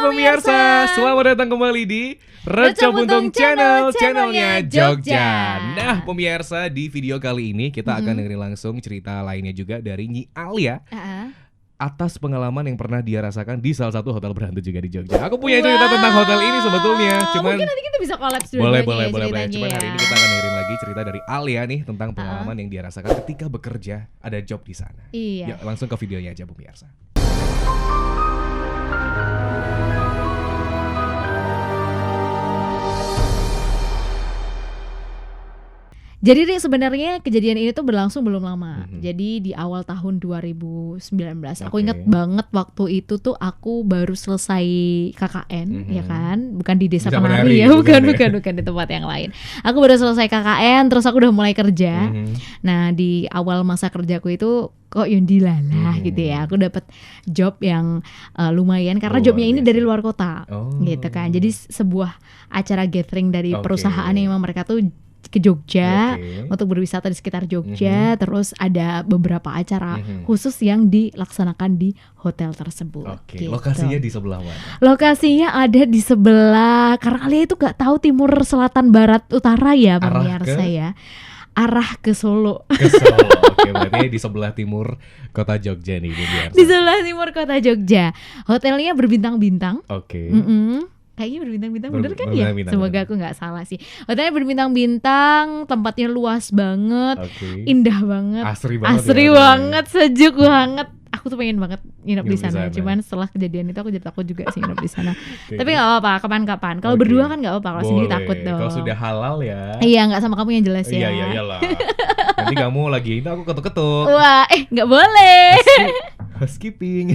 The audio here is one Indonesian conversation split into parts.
pemirsa, selamat datang kembali di Reca Buntung channelnya Jogja. Nah pemirsa, di video kali ini kita akan dengerin langsung cerita lainnya juga dari Nyi Alia atas pengalaman yang pernah dia rasakan di salah satu hotel berhantu juga di Jogja. Aku punya cerita tentang hotel ini sebetulnya. Cuman mungkin nanti kita bisa collab boleh. ceritanya Cuman hari ini kita akan dengerin lagi cerita dari Alia nih tentang pengalaman yang dia rasakan ketika bekerja ada job di sana. Iya. Yuk langsung ke videonya aja pemirsa. Jadi Ri, sebenarnya kejadian ini tuh berlangsung belum lama. Jadi di awal tahun 2019. Aku ingat banget waktu itu tuh aku baru selesai KKN, ya kan? Bukan di Desa Penari ya, bukan di tempat yang lain. Aku baru selesai KKN, terus aku udah mulai kerja. Nah, di awal masa kerjaku itu kok yondilalah gitu ya. Aku dapat job yang lumayan karena jobnya ini dari luar kota. Gitu kan. Jadi sebuah acara gathering dari perusahaan yang memang mereka tuh ke Jogja untuk berwisata di sekitar Jogja. Terus ada beberapa acara khusus yang dilaksanakan di hotel tersebut. Gitu. Lokasinya di sebelah mana? Lokasinya ada di sebelah, karena kalian itu gak tahu timur, selatan, barat, utara ya pemirsa ya. Arah ke Solo. Ke Solo. Oke, berarti di sebelah timur kota Jogja nih pemirsa. Di sebelah timur kota Jogja. Hotelnya berbintang-bintang. Kayaknya berbintang-bintang bener kan ya? Semoga aku gak salah sih. Hotelnya berbintang-bintang, tempatnya luas banget, indah banget, asri banget, sejuk banget. Aku tuh pengen banget nginep di sana. Cuman setelah kejadian itu aku jadi takut juga sih nginep di sana. Tapi gak apa-apa, kapan-kapan. Kalau berdua kan gak apa-apa, kalau sendiri takut dong. Kalau sudah halal ya. Iya, gak sama kamu yang jelas ya. Iya, iyalah. Nanti kamu lagi itu aku ketuk-ketuk. Wah, gak boleh. Housekeeping.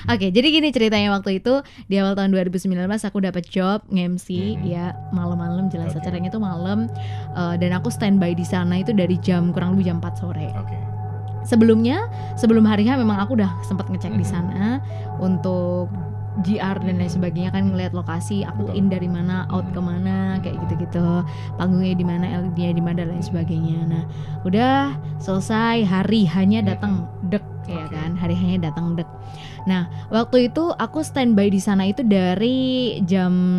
Oke, jadi gini ceritanya waktu itu di awal tahun 2019 aku dapat job nge-MC ya, malam-malam, jelas acaranya tuh malam, dan aku standby di sana itu dari jam kurang lebih jam 4 sore. Sebelum hari H memang aku udah sempat ngecek di sana untuk GR dan lain sebagainya, kan ngeliat lokasi, aku in dari mana, out kemana, kayak gitu-gitu, panggungnya di mana, LED-nya di mana dan lain sebagainya. Nah, udah selesai, hari hanya datang dek ya kan, hari hanya datang dek. Nah, waktu itu aku standby di sana itu dari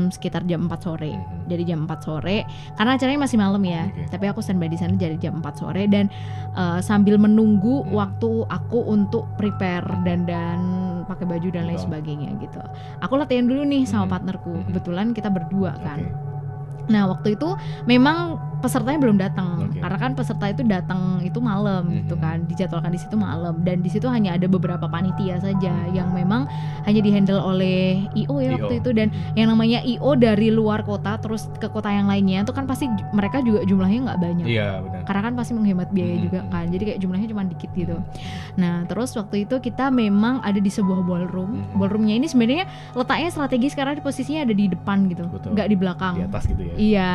sekitar jam 4 sore. Dari jam 4 sore karena acaranya masih malam ya. Tapi aku standby di sana dari jam 4 sore dan sambil menunggu waktu aku untuk prepare dan pakai baju dan lain sebagainya gitu. Aku latihan dulu nih sama partnerku. Kebetulan kita berdua kan. Nah, waktu itu memang pesertanya belum datang, karena kan peserta itu datang itu malam gitu kan, dijadwalkan di situ malam, dan di situ hanya ada beberapa panitia saja yang memang hanya dihandle oleh IO ya waktu itu, dan yang namanya IO dari luar kota terus ke kota yang lainnya itu kan pasti mereka juga jumlahnya nggak banyak, benar. Karena kan pasti menghemat biaya juga kan, jadi kayak jumlahnya cuma dikit gitu. Nah, terus waktu itu kita memang ada di sebuah ballroom. Ballroomnya ini sebenarnya letaknya strategis karena posisinya ada di depan gitu, nggak di belakang. Di atas gitu ya. Iya,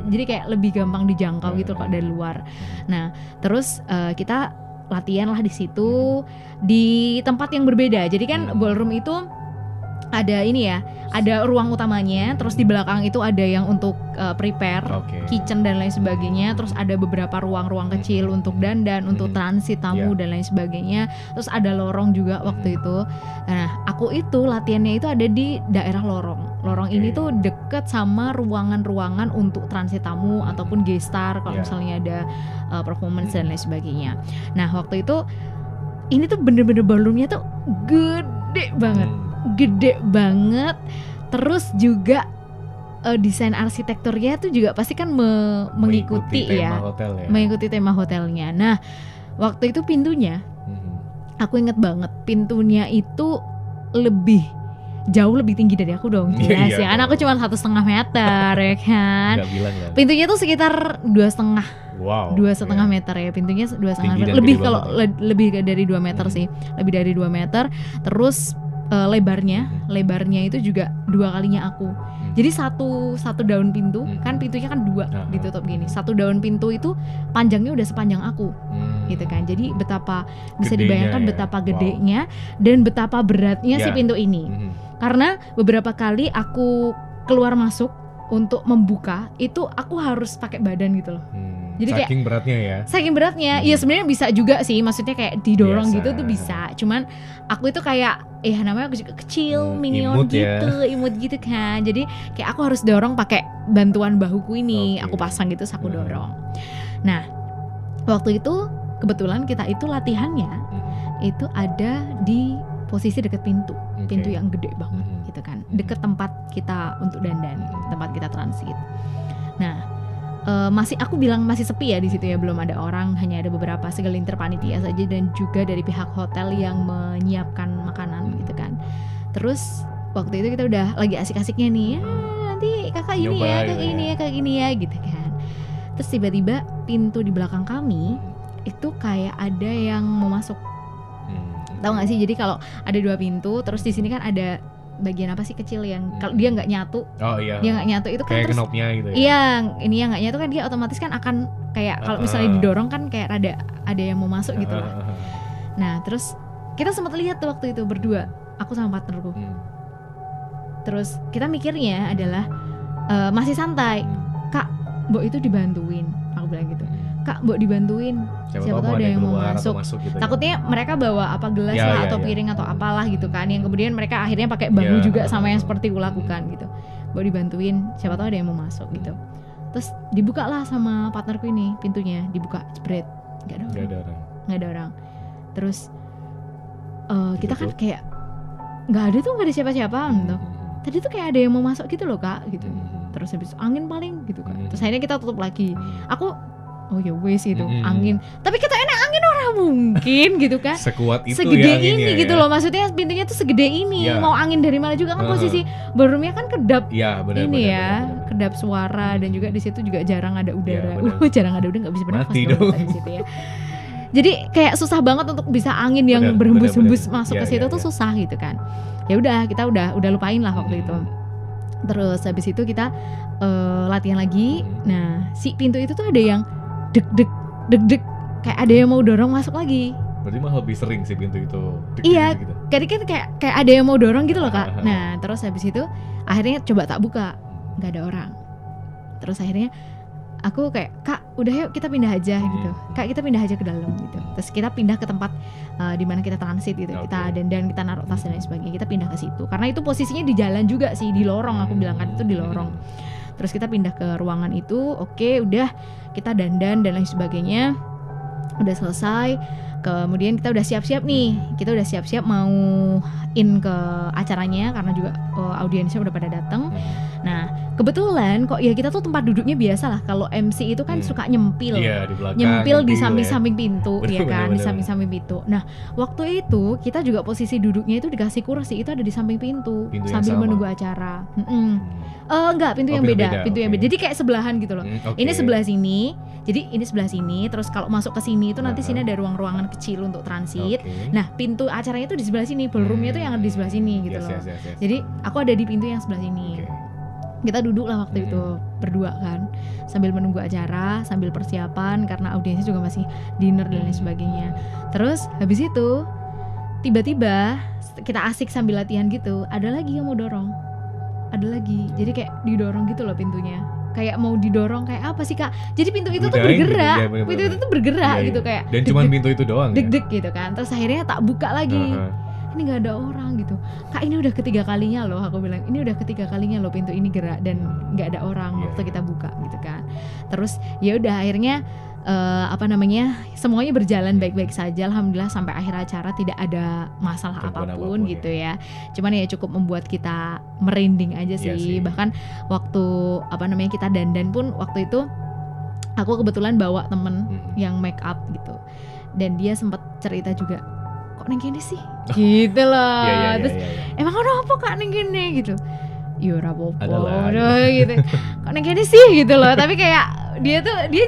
jadi kayak lebih gampang dijangkau gitu kok dari luar. Nah, terus kita latihan lah di situ di tempat yang berbeda. Jadi kan ballroom itu ada ini ya, ada ruang utamanya, terus di belakang itu ada yang untuk prepare, kitchen dan lain sebagainya, terus ada beberapa ruang-ruang kecil untuk dandan, untuk transit tamu dan lain sebagainya, terus ada lorong juga waktu itu. Nah, aku itu latihannya itu ada di daerah lorong. Lorong ini tuh deket sama ruangan-ruangan untuk transit tamu ataupun guest star kalau misalnya ada performance dan lain sebagainya. Nah, waktu itu ini tuh bener-bener ballroomnya tuh gede banget, terus juga desain arsitekturnya tuh juga pasti kan mengikuti ya, mengikuti tema hotelnya. Nah, waktu itu pintunya, aku inget banget pintunya itu jauh lebih tinggi dari aku dong, jelas ya kan, aku cuma 1,5 meter ya kan. Pintunya tuh sekitar 2,5 meter ya, pintunya 2,5 meter, lebih dari 2 meter sih, lebih dari 2 meter. Terus lebarnya itu juga 2 kalinya aku. Jadi satu daun pintu, kan pintunya kan 2 ditutup gini. Satu daun pintu itu panjangnya udah sepanjang aku. Gitu kan. Jadi betapa bisa dibayangkan betapa gedenya dan betapa beratnya si pintu ini. Karena beberapa kali aku keluar masuk untuk membuka itu aku harus pakai badan gitu loh. Jadi kayak saking beratnya ya. Saking beratnya, ya sebenarnya bisa juga sih, maksudnya kayak didorong Biasa. gitu tuh bisa. Cuman aku itu kayak namanya aku juga kecil, minion imut gitu, imut gitu kan. Jadi kayak aku harus dorong pakai bantuan bahuku ini, aku pasang gitu, terus aku dorong. Nah, waktu itu kebetulan kita itu latihannya itu ada di posisi deket pintu yang gede banget gitu kan, deket tempat kita untuk dandan, tempat kita transit. Nah, aku bilang masih sepi ya di situ ya, belum ada orang, hanya ada beberapa segelintir panitia saja dan juga dari pihak hotel yang menyiapkan makanan gitu kan. Terus waktu itu kita udah lagi asik-asiknya nih, nanti kakak ini ya, kakak ini ya gitu kan. Terus tiba-tiba pintu di belakang kami itu kayak ada yang mau masuk. Tahu nggak sih? Jadi kalau ada 2 pintu, terus di sini kan ada bagian apa sih kecil yang kalau dia nggak nyatu, dia nggak nyatu itu kan kayak terus knopnya gitu ya. Iya, ini yang nggak nyatu kan dia otomatis kan akan kayak kalau misalnya didorong kan kayak ada yang mau masuk gitu lah. Nah terus kita sempat lihat tuh waktu itu berdua, aku sama partnerku. Terus kita mikirnya adalah masih santai, Kak, Mbok itu dibantuin, aku bilang gitu. Kak, Mbok dibantuin, siapa tahu ada yang mau masuk gitu. Takutnya mereka bawa apa gelas lah atau piring atau apalah gitu kan, yang kemudian mereka akhirnya pakai bahu juga sama yang seperti aku lakukan gitu. Mbok dibantuin, siapa tahu ada yang mau masuk gitu. Terus dibuka lah sama partnerku ini pintunya, dibuka, jebret, nggak ada orang. Terus kita kan kayak nggak ada siapa-siapa gitu. Tadi tuh kayak ada yang mau masuk gitu loh Kak gitu. Terus habis angin paling gitu kan. Terus akhirnya kita tutup lagi. Aku oh ya wes gitu, angin. Tapi kita enak angin orang mungkin gitu kan. Sekuat itu segede ya ini gitu loh. Maksudnya pintunya tuh segede ini. Mau angin dari mana juga kan posisi ballroomnya kan kedap. Bener, kedap suara dan juga di situ juga jarang ada udara. Jarang ada udara, nggak bisa bernafas di situ ya. Jadi kayak susah banget untuk bisa angin yang berhembus-hembus masuk ke situ tuh susah gitu kan. Ya udah, kita udah lupain lah waktu itu. Terus habis itu kita latihan lagi. Nah, si pintu itu tuh ada yang deg-deg kayak ada yang mau dorong masuk lagi. Berarti malah lebih sering sih pintu itu. Iya, gitu. Kayak ada yang mau dorong gitu loh Kak. Nah, terus habis itu akhirnya coba tak buka, nggak ada orang. Terus akhirnya aku kayak, Kak, udah yuk kita pindah aja gitu. Kak, kita pindah aja ke dalam gitu. Terus kita pindah ke tempat di mana kita transit gitu. Kita dandan, kita naruh tas dan lain sebagainya. Kita pindah ke situ. Karena itu posisinya di jalan juga sih, di lorong, aku bilang kan itu di lorong. Terus kita pindah ke ruangan itu, oke, udah kita dandan dan lain sebagainya. Udah selesai. Kemudian kita udah siap-siap nih. Kita udah siap-siap mau in ke acaranya karena juga audiensnya udah pada datang. Nah, kebetulan kok ya kita tuh tempat duduknya biasa lah. Kalau MC itu kan suka nyempil. Iya, di belakang, nyempil di samping-samping pintu, bener, ya kan, bener. di samping-samping pintu. Nah, waktu itu kita juga posisi duduknya itu dikasih kursi itu ada di samping pintu sambil menunggu acara. Enggak, pintu yang beda. Jadi kayak sebelahan gitu loh. Ini sebelah sini. Jadi ini sebelah sini. Terus kalau masuk ke sini itu nanti sini ada ruang-ruangan kecil untuk transit. Nah, pintu acaranya itu di sebelah sini. Ballroomnya itu yang ada di sebelah sini gitu loh. Jadi aku ada di pintu yang sebelah sini. Kita duduk lah waktu itu berdua kan, sambil menunggu acara, sambil persiapan karena audiensnya juga masih dinner dan lain sebagainya. Terus habis itu tiba-tiba kita asik sambil latihan gitu, ada lagi yang mau dorong, ada lagi. Jadi kayak didorong gitu loh pintunya, kayak mau didorong kayak apa sih Kak? Jadi pintu itu tuh bergerak, pintu itu tuh bergerak gitu kayak. Dan cuma pintu itu doang. Deg-deg gitu kan. Terus akhirnya tak buka lagi. Ini nggak ada orang gitu. Kak, ini udah ketiga kalinya loh, aku bilang ini udah ketiga kalinya loh pintu ini gerak dan nggak ada orang waktu kita buka gitu kan. Terus ya udah akhirnya semuanya berjalan baik-baik saja, alhamdulillah sampai akhir acara tidak ada masalah apapun gitu ya. Cuman ya cukup membuat kita merinding aja sih. Bahkan waktu kita dandan pun waktu itu aku kebetulan bawa temen yang make up gitu dan dia sempat cerita juga, kok neng gini sih gitu loh. Terus emang apa Kak neng gini gitu, ya rapopo gitu, kok neng gini sih gitu loh. Tapi kayak dia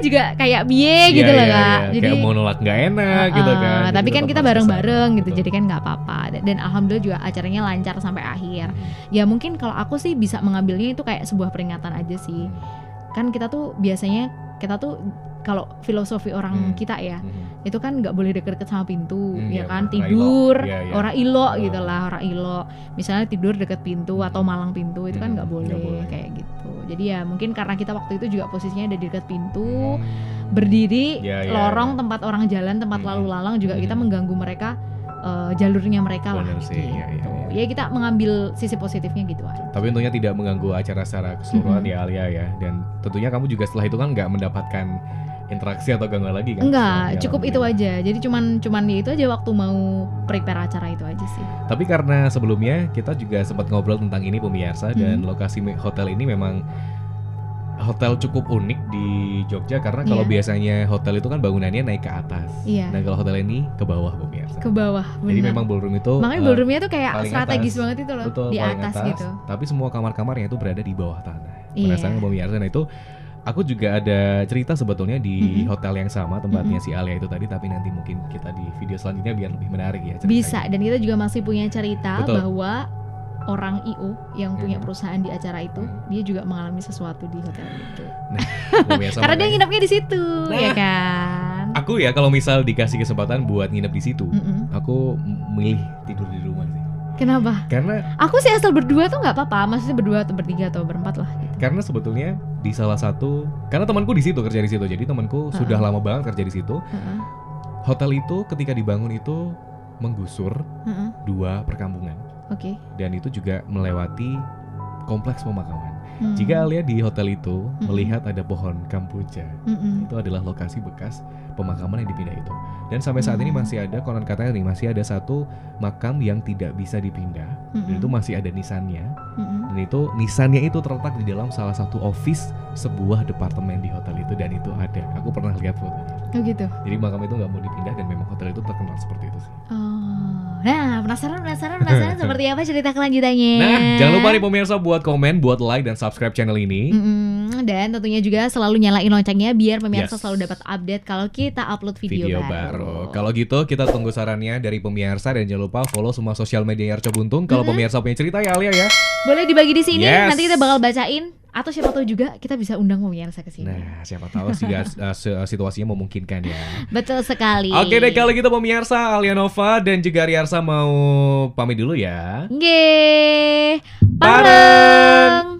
juga kayak biye gitu loh Kak. Jadi kayak mau nolak nggak enak gitu kan. Tapi kan kita bareng-bareng gitu, jadi kan nggak apa-apa. Dan alhamdulillah juga acaranya lancar sampai akhir. Ya mungkin kalau aku sih bisa mengambilnya itu kayak sebuah peringatan aja sih. Kan kita tuh biasanya kalau filosofi orang kita ya, itu kan nggak boleh deket-deket sama pintu, ya kan, tidur ora ilo gitu lah, ora ilo. Misalnya tidur deket pintu atau malang pintu itu kan nggak boleh kayak gitu. Jadi ya mungkin karena kita waktu itu juga posisinya ada di dekat pintu, berdiri Ya, ya, lorong ya. tempat orang jalan, tempat lalu lalang juga kita mengganggu mereka jalurnya mereka lah. Bener sih, gitu. ya, ya, ya. Ya kita mengambil sisi positifnya gitu aja. Tapi tentunya tidak mengganggu acara secara keseluruhan ya Alia ya. Dan tentunya kamu juga setelah itu kan nggak mendapatkan interaksi atau gangguan lagi kan? Enggak, Ya, cukup itu alhamdulillah. aja. Jadi cuman ya itu aja waktu mau prepare acara itu aja sih. Tapi karena sebelumnya kita juga sempat ngobrol tentang ini pemirsa, dan lokasi hotel ini memang hotel cukup unik di Jogja, karena kalau Iya. biasanya hotel itu kan bangunannya naik ke atas. Iya. Nah kalau hotel ini ke bawah pemirsa. Ke bawah, Jadi benar. memang ballroom itu Makanya ballroomnya tuh kayak paling strategis atas. banget itu loh, Betul, di paling atas gitu. Tapi semua kamar-kamarnya itu berada di bawah tanah. Iya. Penasaran pemirsa? Nah itu aku juga ada cerita sebetulnya di hotel yang sama tempatnya si Alia itu tadi, tapi nanti mungkin kita di video selanjutnya biar lebih menarik ya ceritanya. Bisa, dan kita juga masih punya cerita Betul. bahwa orang IO yang punya perusahaan di acara itu, dia juga mengalami sesuatu di hotel itu. Nah, pemirsa, Karena dia makanya nginepnya di situ, ya kan? aku ya kalau misal dikasih kesempatan buat nginep di situ, Mm-mm. aku milih tidur di rumah sih. Kenapa? Karena Aku sih asal berdua tuh nggak apa-apa, maksudnya berdua atau bertiga atau berempat lah gitu. karena sebetulnya di salah satu, karena temanku di situ kerja di situ, jadi temanku sudah lama banget kerja di situ. Heeh, Hotel itu ketika dibangun itu menggusur heeh. 2 perkampungan, Oke. dan itu juga melewati kompleks pemakaman. Hmm. Jika Alia di hotel itu melihat ada pohon kamboja, Mm-mm. itu adalah lokasi bekas pemakaman yang dipindah itu. Dan sampai saat ini masih ada, konon katanya nih, masih ada satu makam yang tidak bisa dipindah, dan itu masih ada nisannya. Mm-mm. Dan itu nisannya itu terletak di dalam salah satu office sebuah departemen di hotel itu, dan itu ada. Aku pernah lihat fotonya. Oh gitu. Jadi makam itu nggak mau dipindah, dan memang hotel itu terkenal seperti itu sih. Oh. Nah, penasaran seperti apa cerita kelanjutannya? Nah, jangan lupa nih pemirsa buat komen, buat like dan subscribe channel ini. Dan tentunya juga selalu nyalain loncengnya biar pemirsa Yes. selalu dapat update kalau kita upload video baru. Kalau gitu kita tunggu sarannya dari pemirsa, dan jangan lupa follow semua sosial media Arca Buntung. Kalau pemirsa punya cerita ya Alia ya. Boleh dibagi di sini, Yes. nanti kita bakal bacain, atau siapa tahu juga kita bisa undang pemirsa ke sini. Nah, siapa tahu sih situasinya memungkinkan ya. Betul sekali. Oke deh, kalau gitu pemirsa, Alia Nova dan juga Riarsa mau pamit dulu ya. Nggih. Bareng.